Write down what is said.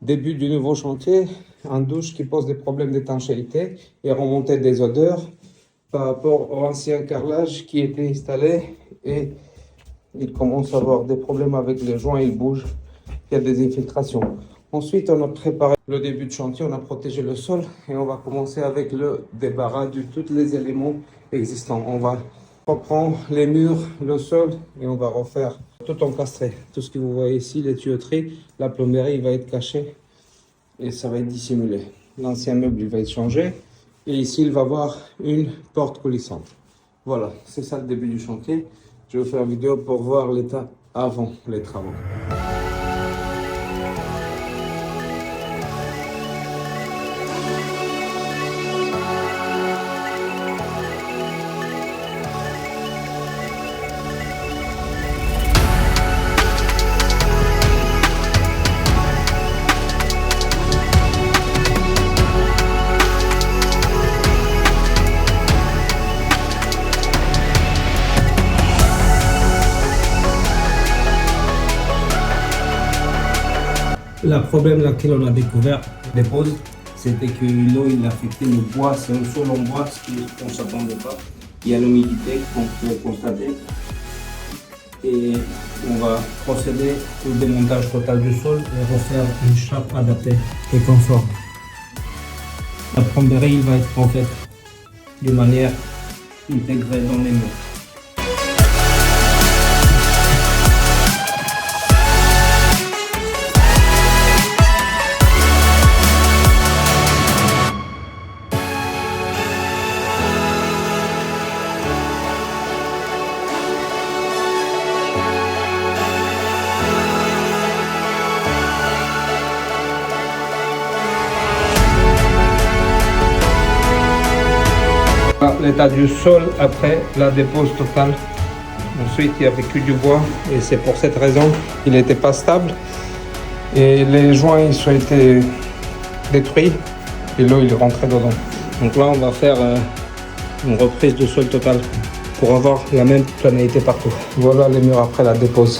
Début du nouveau chantier, un douche qui pose des problèmes d'étanchéité et remontée des odeurs par rapport au ancien carrelage qui était installé et il commence à avoir des problèmes avec les joints, il bouge, il y a des infiltrations. Ensuite, on a préparé le début de chantier, on a protégé le sol et on va commencer avec le débarras de tous les éléments existants. On va reprendre les murs, le sol et on va refaire tout encastré. Tout ce que vous voyez ici, les tuyauteries, la plomberie va être cachée et ça va être dissimulé. L'ancien meuble il va être changé et ici il va y avoir une porte coulissante. Voilà, c'est ça le début du chantier. Je vais faire une vidéo pour voir l'état avant les travaux. Le problème laquelle on a découvert des pauses, c'était que l'eau il affectait le bois, c'est un sol en bois, ce qu'on ne s'attendait pas. Il y a l'humidité qu'on peut constater. Et on va procéder au démontage total du sol et refaire une chape adaptée et conforme. La plomberie il va être en fait de manière intégrée dans les murs. L'état du sol après la dépose totale. Ensuite, il n'y avait que du bois et c'est pour cette raison qu'il n'était pas stable. Et les joints ils ont été détruits et l'eau il est rentrée dedans. Donc là, on va faire une reprise de sol totale pour avoir la même planalité partout. Voilà les murs après la dépose.